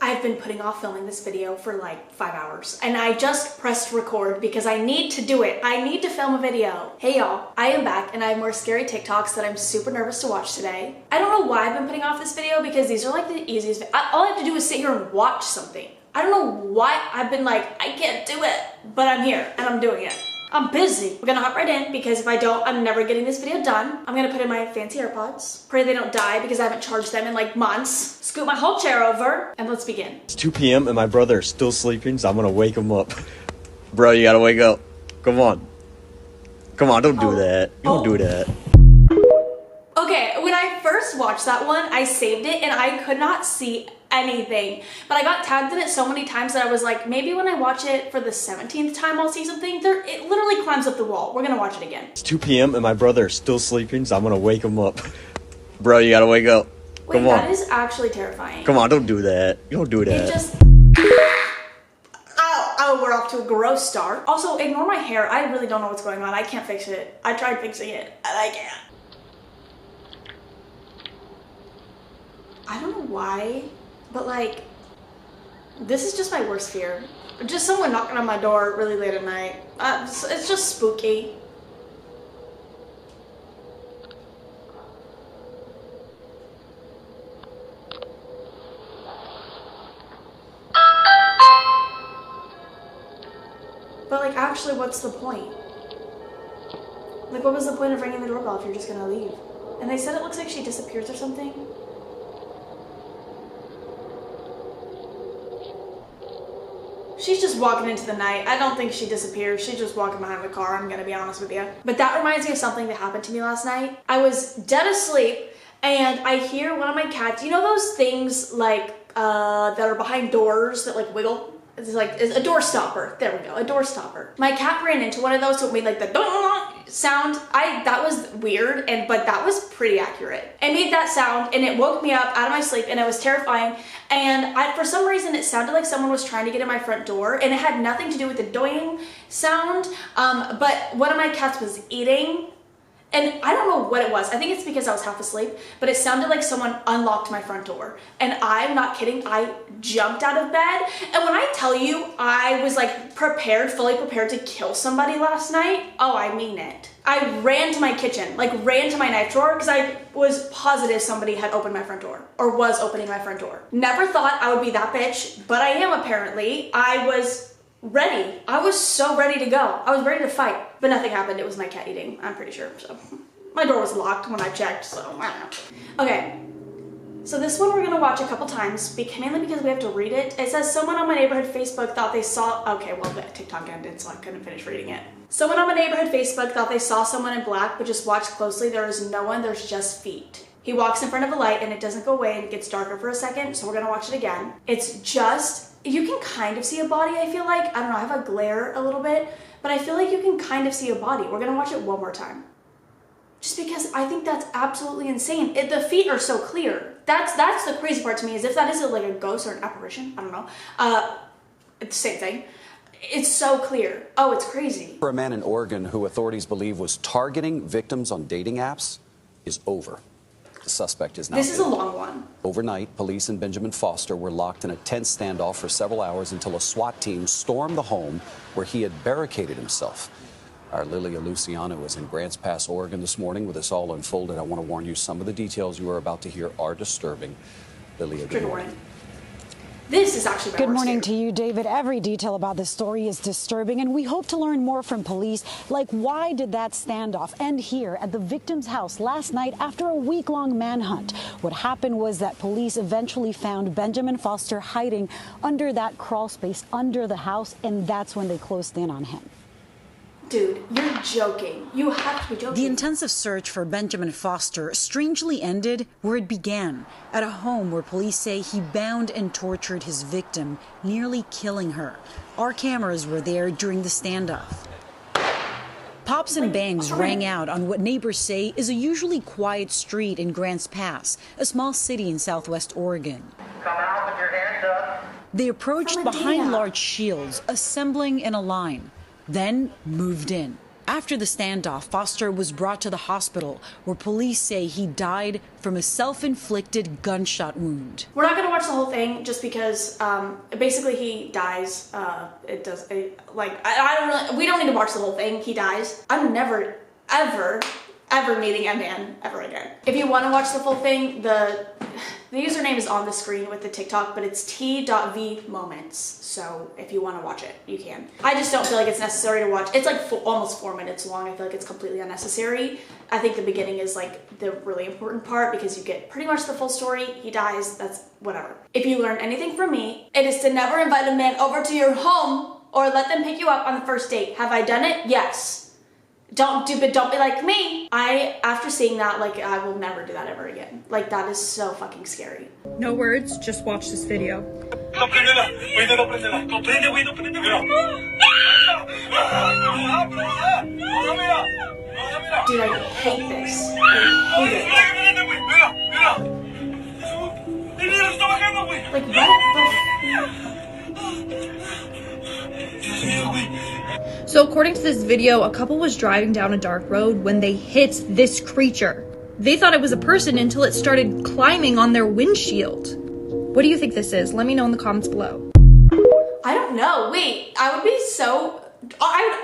I've been putting off filming this video for like 5 hours and I just pressed record because I need to do it. I need to film a video. Hey y'all, I am back and I have more scary TikToks that I'm super nervous to watch today. I don't know why I've been putting off this video because these are like the easiest. All I have to do is sit here and watch something. I don't know why I've been like, I can't do it, but I'm here and I'm doing it. I'm busy. We're gonna hop right in because if I don't, I'm never getting this video done. I'm gonna put in my fancy AirPods. Pray they don't die because I haven't charged them in like months. Scoot my whole chair over and let's begin. It's 2 p.m. and my brother is still sleeping, so I'm gonna wake him up. Bro, you gotta wake up. Come on. Come on, don't do that. Don't do that. Okay, when I first watched that one, I saved it and I could not see anything, but I got tagged in it so many times that I was like, maybe when I watch it for the 17th time I'll see something. It literally climbs up the wall. We're gonna watch it again. It's 2 p.m. and my brother is still sleeping, so I'm gonna wake him up. Bro, you gotta wake up. Wait, Come on. that is actually terrifying. Come on, don't do that. You don't do that. You just... Oh, we're off to a gross start. Also, ignore my hair. I really don't know what's going on. I can't fix it. I tried fixing it and I can't. I don't know why, but like, this is just my worst fear. Just someone knocking on my door really late at night. It's just spooky. But like, actually, what's the point? Like, what was the point of ringing the doorbell if you're just gonna leave? And they said it looks like she disappears or something. She's just walking into the night. I don't think she disappears. She's just walking behind the car, I'm gonna be honest with you. But that reminds me of something that happened to me last night. I was dead asleep and I hear one of my cats, you know those things like that are behind doors that like wiggle? It's like a door stopper. There we go, a door stopper. My cat ran into one of those, so it made like the sound. That was weird, but that was pretty accurate. It made that sound and it woke me up out of my sleep and it was terrifying. And for some reason it sounded like someone was trying to get in my front door and it had nothing to do with the doing sound. But one of my cats was eating. And I don't know what it was. I think it's because I was half asleep, but it sounded like someone unlocked my front door. And I'm not kidding, I jumped out of bed. And when I tell you I was like prepared, fully prepared to kill somebody last night, oh, I mean it. I ran to my kitchen, like ran to my knife drawer because I was positive somebody had opened my front door or was opening my front door. Never thought I would be that bitch, but I am apparently. I was ready. I was so ready to go. I was ready to fight, but nothing happened. It was my cat eating, I'm pretty sure. So my door was locked when I checked, so I don't know. Okay, so this one we're gonna watch a couple times, mainly because we have to read it. It says someone on my neighborhood Facebook thought they saw, okay, well the TikTok ended, so I couldn't finish reading it. Someone on my neighborhood Facebook thought they saw someone in black, but just watched closely. There is no one, there's just feet. He walks in front of a light and it doesn't go away and it gets darker for a second, so we're gonna watch it again. It's just, you can kind of see a body, I feel like. I don't know, I have a glare a little bit, but I feel like you can kind of see a body. We're gonna watch it one more time. Just because I think that's absolutely insane. The feet are so clear. That's the crazy part to me, is if that is like a ghost or an apparition, I don't know. It's the same thing. It's so clear. Oh, it's crazy. For a man in Oregon who authorities believe was targeting victims on dating apps is over. The suspect is now This is a long one. Overnight, police in Benjamin Foster were locked in a tense standoff for several hours until a SWAT team stormed the home where he had barricaded himself. Our Lilia Luciano was in Grants Pass, Oregon this morning with this all unfolded. I want to warn you, some of the details you are about to hear are disturbing. Lilia, good morning. This is actually my Good morning worst to you, David. Every detail about this story is disturbing, and we hope to learn more from police, like why did that standoff end here at the victim's house last night after a week-long manhunt? What happened was that police eventually found Benjamin Foster hiding under that crawl space under the house, and that's when they closed in on him. Dude, you're joking. You have to be joking. The intensive search for Benjamin Foster strangely ended where it began, at a home where police say he bound and tortured his victim, nearly killing her. Our cameras were there during the standoff. Pops and bangs rang out on what neighbors say is a usually quiet street in Grants Pass, a small city in southwest Oregon. Come out with your hands up. They approached behind large shields, assembling in a line. Then moved in. After the standoff, Foster was brought to the hospital, where police say he died from a self-inflicted gunshot wound. We're not gonna watch the whole thing just because basically he dies. We don't need to watch the whole thing. He dies. I'm never, ever meeting a man ever again. If you want to watch the full thing, the username is on the screen with the TikTok, but it's t.v.moments. So if you want to watch it, you can. I just don't feel like it's necessary to watch. It's like almost 4 minutes long. I feel like it's completely unnecessary. I think the beginning is like the really important part because you get pretty much the full story. He dies, that's whatever. If you learn anything from me, it is to never invite a man over to your home or let them pick you up on the first date. Have I done it? Yes. Don't be like me. After seeing that, like, I will never do that ever again. Like, that is so fucking scary. No words, just watch this video. Dude, I hate this. I hate it. Like, what? So according to this video, a couple was driving down a dark road when they hit this creature. They thought it was a person until it started climbing on their windshield. What do you think this is? Let me know in the comments below. I don't know. Wait, I would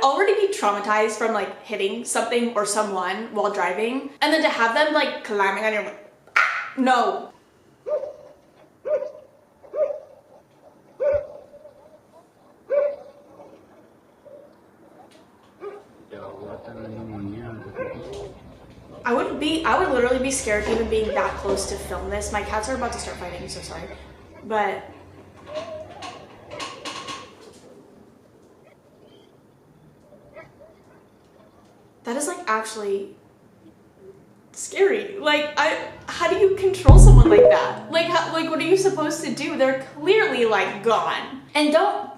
already be traumatized from like hitting something or someone while driving, and then to have them like climbing on your no. I would literally be scared even being that close to film this. My cats are about to start fighting, so sorry. But that is like actually scary. Like, how do you control someone like that? Like, what are you supposed to do? They're clearly like gone. And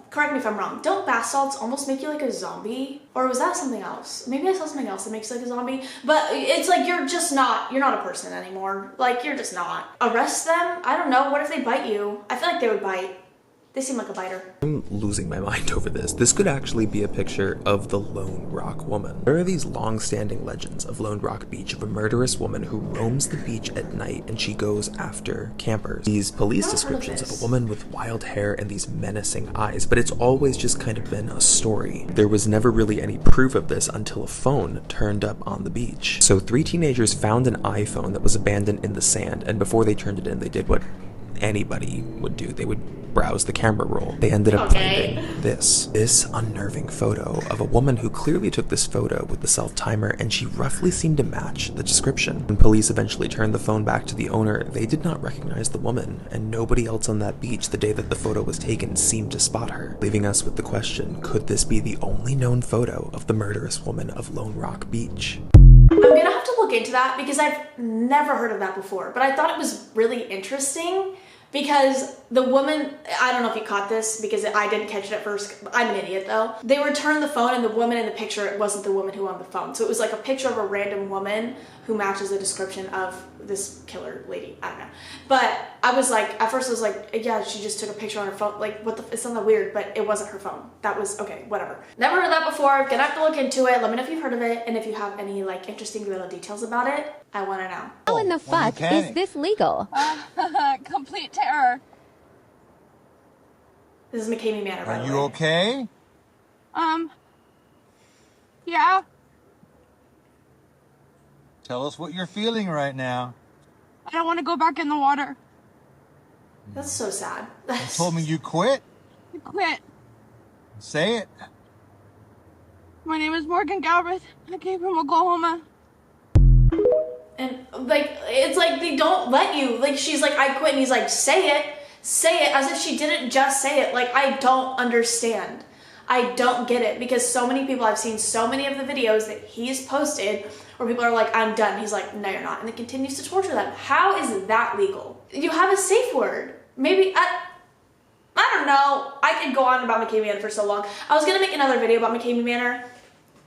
correct me if I'm wrong, don't bath salts almost make you like a zombie? Or was that something else? Maybe I saw something else that makes you like a zombie. But it's like you're not a person anymore. Like, you're just not. Arrest them? I don't know. What if they bite you? I feel like they would bite. They seem like a biter. I'm losing my mind over this. This could actually be a picture of the Lone Rock Woman. There are these long-standing legends of Lone Rock Beach of a murderous woman who roams the beach at night and she goes after campers. These police descriptions of a woman with wild hair and these menacing eyes, but it's always just kind of been a story. There was never really any proof of this until a phone turned up on the beach. So 3 teenagers found an iPhone that was abandoned in the sand, and before they turned it in, they did what anybody would do. They would browse the camera roll. They ended up finding this unnerving photo of a woman who clearly took this photo with the self-timer, and she roughly seemed to match the description. When police eventually turned the phone back to the owner, they did not recognize the woman, and nobody else on that beach the day that the photo was taken seemed to spot her, leaving us with the question, could this be the only known photo of the murderous woman of Lone Rock Beach? I'm gonna have to look into that because I've never heard of that before, but I thought it was really interesting because the woman, I don't know if you caught this because I didn't catch it at first. I'm an idiot though. They returned the phone and the woman in the picture, it wasn't the woman who owned the phone. So it was like a picture of a random woman who matches the description of this killer lady. I don't know. But I was like, at first I was like, yeah, she just took a picture on her phone. Like, what the, it's not that weird, but it wasn't her phone. That was, okay, whatever. Never heard of that before. Gonna have to look into it. Let me know if you've heard of it. And if you have any like interesting little details about it, I wanna know. How in the fuck is this legal? Complete terror. This is McKamey Manor, by the way. Are you okay? Yeah. Tell us what you're feeling right now. I don't want to go back in the water. That's so sad. You told me you quit. I quit. Say it. My name is Morgan Galbraith. I came from Oklahoma. And like, it's like they don't let you. Like, she's like, I quit, and he's like, say it, as if she didn't just say it. Like, I don't understand. I don't get it, because so many people, I've seen so many of the videos that he's posted where people are like, I'm done. He's like, no, you're not. And it continues to torture them. How is that legal? You have a safe word. Maybe, I don't know. I could go on about McKamey Manor for so long. I was gonna make another video about McKamey Manor,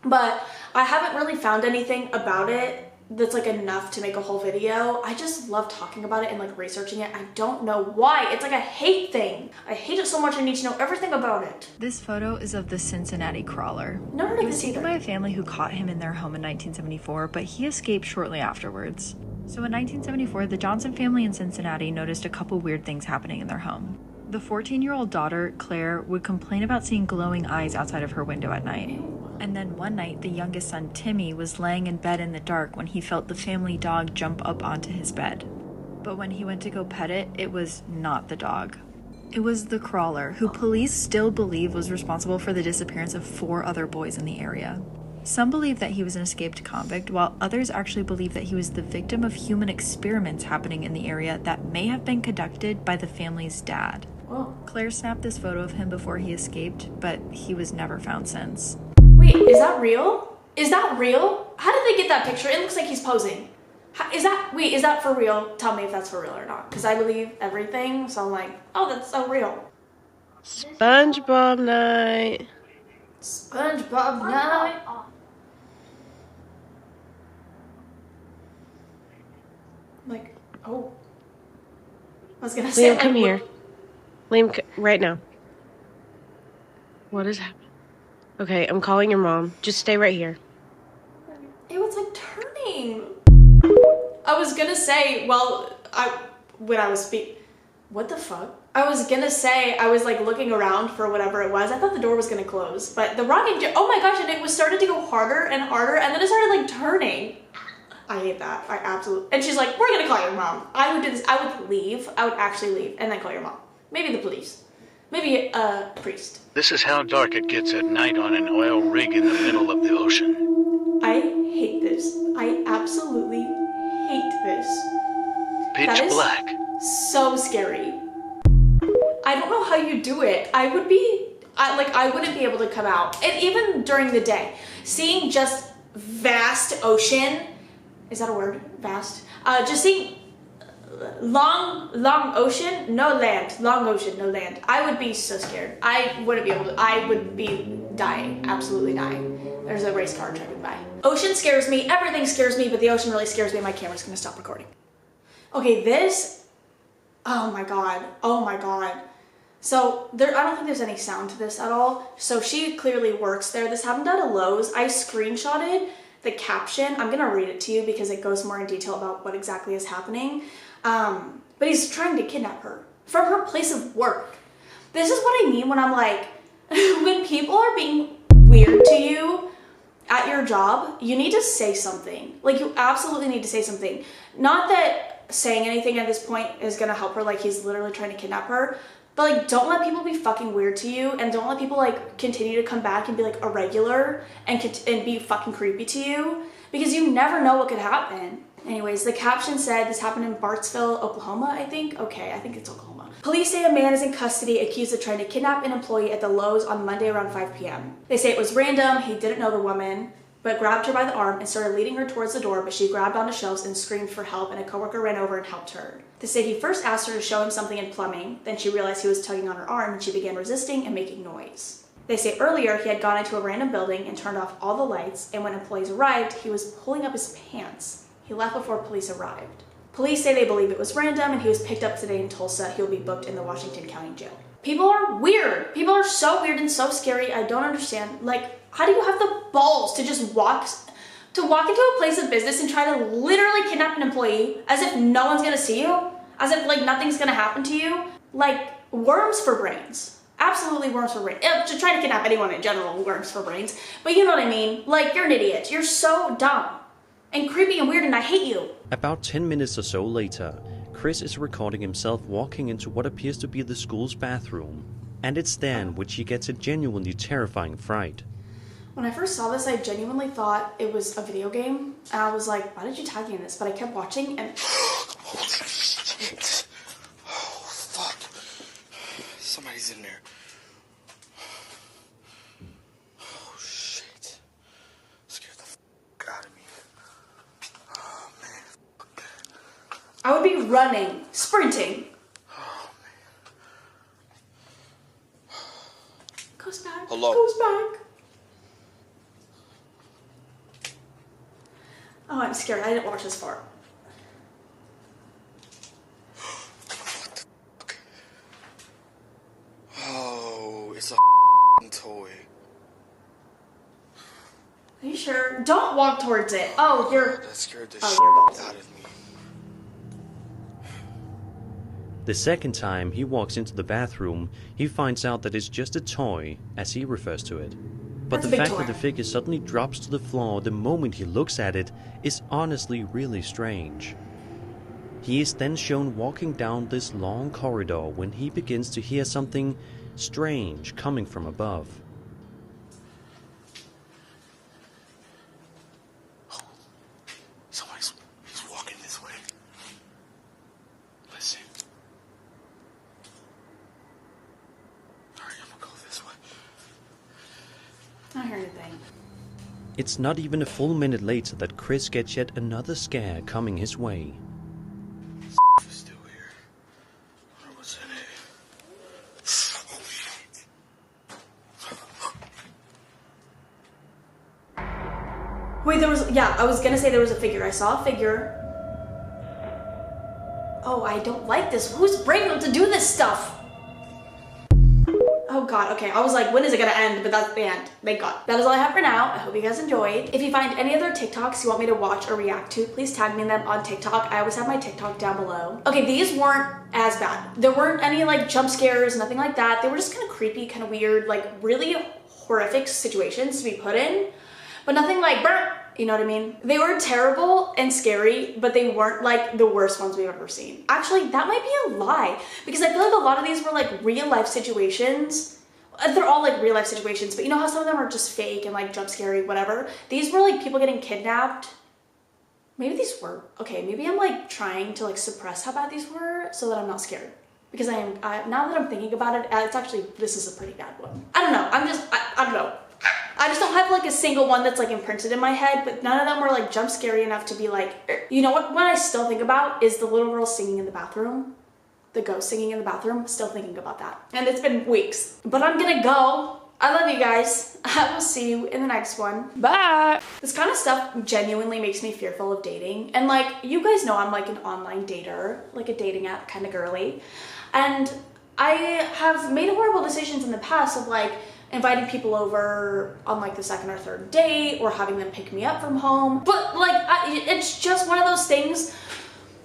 but I haven't really found anything about it that's like enough to make a whole video. I just love talking about it and like researching it. I don't know why. It's like a hate thing. I hate it so much I need to know everything about it. This photo is of the Cincinnati crawler. Never heard of He was this taken either. by a family who caught him in their home in 1974, but he escaped shortly afterwards. So in 1974, the Johnson family in Cincinnati noticed a couple weird things happening in their home. The 14-year-old daughter, Claire, would complain about seeing glowing eyes outside of her window at night. And then one night, the youngest son, Timmy, was laying in bed in the dark when he felt the family dog jump up onto his bed. But when he went to go pet it, it was not the dog. It was the crawler, who police still believe was responsible for the disappearance of 4 other boys in the area. Some believe that he was an escaped convict, while others actually believe that he was the victim of human experiments happening in the area that may have been conducted by the family's dad. Whoa. Claire snapped this photo of him before he escaped, but he was never found since. Wait, is that real? Is that real? How did they get that picture? It looks like he's posing. Is that for real? Tell me if that's for real or not. Because I believe everything, so I'm like, oh, that's so real. SpongeBob night. SpongeBob night. Like, oh. I was gonna say, Liam, come here. Liam, right now. What is happening? Okay, I'm calling your mom. Just stay right here. It was like turning. I was gonna say, well, what the fuck? I was gonna say, I was like looking around for whatever it was. I thought the door was gonna close, but the rocking, oh my gosh, and it was started to go harder and harder, and then it started like turning. I hate that. I absolutely, and she's like, we're gonna call your mom. I would do this, I would leave. I would actually leave and then call your mom. Maybe the police. Maybe a priest. This is how dark it gets at night on an oil rig in the middle of the ocean. I hate this. I absolutely hate this. Pitch black. So scary. I don't know how you do it. I wouldn't be able to come out. And even during the day, seeing just vast ocean, is that a word? Vast? Just seeing long ocean, no land. Long ocean, no land. I would be so scared. I wouldn't be able to. I would be dying. Absolutely dying. There's a race car driving by. Ocean scares me. Everything scares me, but the ocean really scares me. My camera's gonna stop recording. Okay, this. Oh my god. Oh my god. So I don't think there's any sound to this at all. So she clearly works there. This happened at a Lowe's. I screenshotted the caption. I'm gonna read it to you because it goes more in detail about what exactly is happening. But he's trying to kidnap her from her place of work. This is what I mean when I'm like, when people are being weird to you at your job, you need to say something. Like, you absolutely need to say something. Not that saying anything at this point is gonna help her, like he's literally trying to kidnap her, but like, don't let people be fucking weird to you, and don't let people like continue to come back and be like irregular and be fucking creepy to you, because you never know what could happen. Anyways, the caption said this happened in Bartsville, Oklahoma, I think. Okay, I think it's Oklahoma. Police say a man is in custody accused of trying to kidnap an employee at the Lowe's on Monday around 5 p.m. They say it was random, he didn't know the woman, but grabbed her by the arm and started leading her towards the door, but she grabbed onto shelves and screamed for help, and a coworker ran over and helped her. They say he first asked her to show him something in plumbing, then she realized he was tugging on her arm and she began resisting and making noise. They say earlier he had gone into a random building and turned off all the lights, and when employees arrived, he was pulling up his pants. He left before police arrived. Police say they believe it was random, and he was picked up today in Tulsa. He'll be booked in the Washington County Jail. People are weird. People are so weird and so scary. I don't understand. Like, how do you have the balls to just walk into a place of business and try to literally kidnap an employee as if no one's gonna see you? As if like nothing's gonna happen to you? Like, worms for brains. Absolutely worms for brains. To try to kidnap anyone in general, worms for brains. But you know what I mean? Like, you're an idiot. You're so dumb and creepy and weird, and I hate you. About 10 minutes or so later, Chris is recording himself walking into what appears to be the school's bathroom. And it's then which he gets a genuinely terrifying fright. When I first saw this, I genuinely thought it was a video game. And I was like, why did you tag me in this? But I kept watching and... Holy shit. Oh, fuck. Somebody's in there. Oh, shit. Scared the fuck out of me. Oh, man. I would be running, sprinting. Oh, man. Goes back. Hello. Goes back. Oh, I'm scared. I didn't watch this far. Oh, it's a toy. Are you sure? Don't walk towards it. Oh, you're... That scared the shit out of me. The second time he walks into the bathroom, he finds out that it's just a toy, as he refers to it. But the fact that the figure suddenly drops to the floor the moment he looks at it is honestly really strange. He is then shown walking down this long corridor when he begins to hear something strange coming from above. He's walking this way. Listen. Alright, I'm gonna go this way. I don't hear anything. It's not even a full minute later that Chris gets yet another scare coming his way. It's still here. I wonder what's in it. Oh, shit. Wait, there was... Yeah, I was gonna say there was a figure. I saw a figure. Oh, I don't like this. Who's brave enough to do this stuff? Oh god, okay. I was like, when is it gonna end? But that's the end. Thank God. That is all I have for now. I hope you guys enjoyed. If you find any other TikToks you want me to watch or react to, please tag me in them on TikTok. I always have my TikTok down below. Okay, these weren't as bad. There weren't any like jump scares, nothing like that. They were just kind of creepy, kind of weird, like really horrific situations to be put in, but nothing like burnt. You know what I mean? They were terrible and scary, but they weren't like the worst ones we've ever seen. Actually, that might be a lie, because I feel like a lot of these were like real life situations. They're all like real life situations, but you know how some of them are just fake and like jump scary, whatever? These were like people getting kidnapped. Maybe these were, okay, maybe I'm like trying to like suppress how bad these were so that I'm not scared. Because now that I'm thinking about it, it's actually, this is a pretty bad one. I don't know, I don't know. I just don't have like a single one that's like imprinted in my head, but none of them were like jump scary enough to be like, you know what I still think about is the little girl singing in the bathroom. The ghost singing in the bathroom, still thinking about that. And it's been weeks, but I'm gonna go. I love you guys. I will see you in the next one. Bye. This kind of stuff genuinely makes me fearful of dating. And like, you guys know I'm like an online dater, like a dating app kind of girly. And I have made horrible decisions in the past of like, inviting people over on like the second or third date or having them pick me up from home. But like, it's just one of those things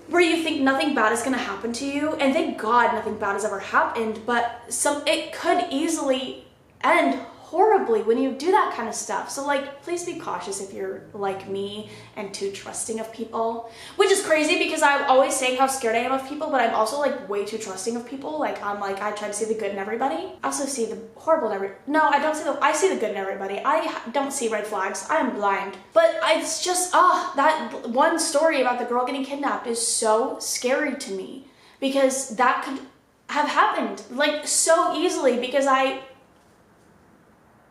where you think nothing bad is gonna happen to you, and thank God nothing bad has ever happened, but it could easily end horribly when you do that kind of stuff. So like, please be cautious if you're like me and too trusting of people, which is crazy because I'm always saying how scared I am of people, but I'm also like way too trusting of people. Like I try to see the good in everybody. I also see the horrible in I see the good in everybody. I don't see red flags. I am blind. But it's just, that one story about the girl getting kidnapped is so scary to me because that could have happened like so easily because I'm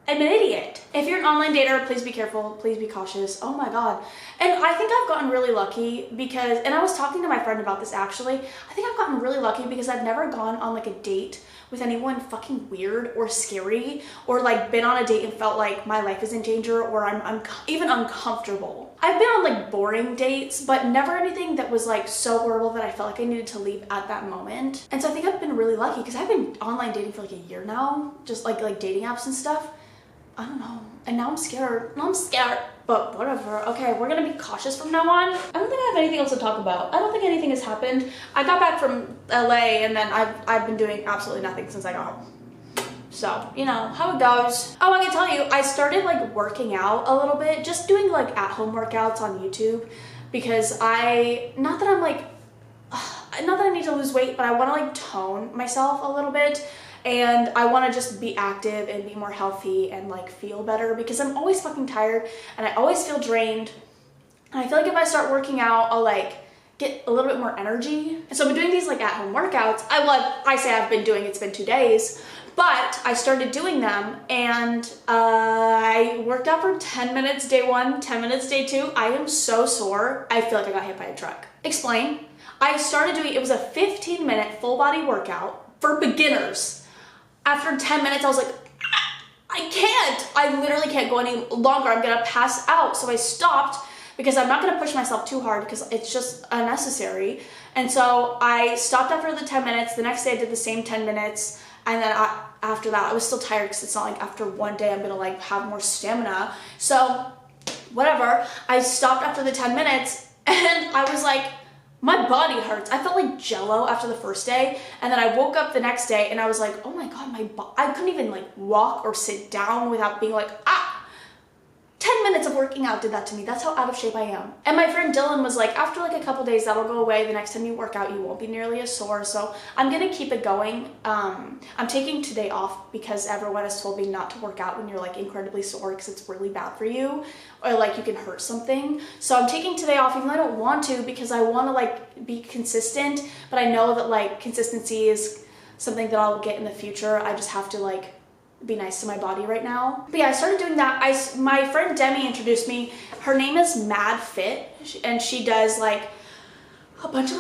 an idiot. If you're an online dater, please be careful, please be cautious. Oh my God. And I think I've gotten really lucky because, and I was talking to my friend about this actually, I think I've gotten really lucky because I've never gone on like a date with anyone fucking weird or scary or like been on a date and felt like my life is in danger or I'm even uncomfortable. I've been on like boring dates, but never anything that was like so horrible that I felt like I needed to leave at that moment. And so I think I've been really lucky because I've been online dating for like a year now, just like dating apps and stuff. I don't know. And now I'm scared. Now I'm scared. But whatever. Okay, we're gonna be cautious from now on. I don't think I have anything else to talk about. I don't think anything has happened. I got back from LA and then I've been doing absolutely nothing since I got home. So, you know, how it goes. Oh, I can tell you, I started like working out a little bit, just doing like at-home workouts on YouTube because not that I need to lose weight, but I want to like tone myself a little bit. And I want to just be active and be more healthy and like feel better because I'm always fucking tired and I always feel drained. And I feel like if I start working out, I'll like get a little bit more energy. And so I've been doing these like at-home workouts. I say I've been doing, it's been 2 days, but I started doing them and I worked out for 10 minutes day 1, 10 minutes day 2. I am so sore. I feel like I got hit by a truck. Explain. I started doing, it was a 15-minute full body workout for beginners. After 10 minutes, I was like, I literally can't go any longer. I'm gonna pass out. So I stopped because I'm not going to push myself too hard because it's just unnecessary. And so I stopped after the 10 minutes. The next day I did the same 10 minutes. And then after that, I was still tired because it's not like after one day I'm going to like have more stamina. So whatever, I stopped after the 10 minutes and I was like, my body hurts. I felt like jello after the first day. And then I woke up the next day and I was like, oh my God, I couldn't even like walk or sit down without being like, 10 minutes of working out did that to me. That's how out of shape I am. And my friend Dylan was like, after like a couple days, that'll go away. The next time you work out, you won't be nearly as sore. So I'm gonna keep it going. I'm taking today off because everyone has told me not to work out when you're like incredibly sore because it's really bad for you, or like you can hurt something. So I'm taking today off even though I don't want to, because I want to like be consistent, but I know that like consistency is something that I'll get in the future. I just have to like be nice to my body right now. But yeah, I started doing that. My friend Demi introduced me. Her name is Mad Fit, and she does like a bunch of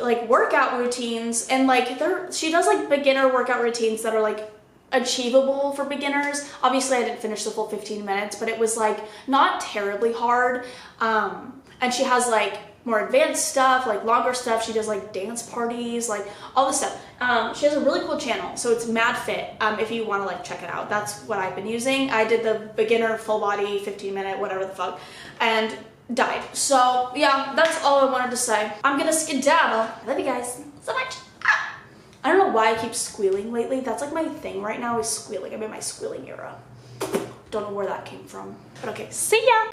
like workout routines, and like she does like beginner workout routines that are like achievable for beginners. Obviously I didn't finish the full 15 minutes, but it was like not terribly hard. And she has like more advanced stuff, like longer stuff. She does like dance parties, like all this stuff. She has a really cool channel, so it's Mad Fit. If you want to like check it out, that's what I've been using. I did the beginner full body 15-minute whatever the fuck and died. So yeah, that's all I wanted to say. I'm gonna skedaddle. I love you guys so much. I don't know why I keep squealing lately. That's like my thing right now, is squealing. I'm in my squealing era. Don't know where that came from, but okay, see ya.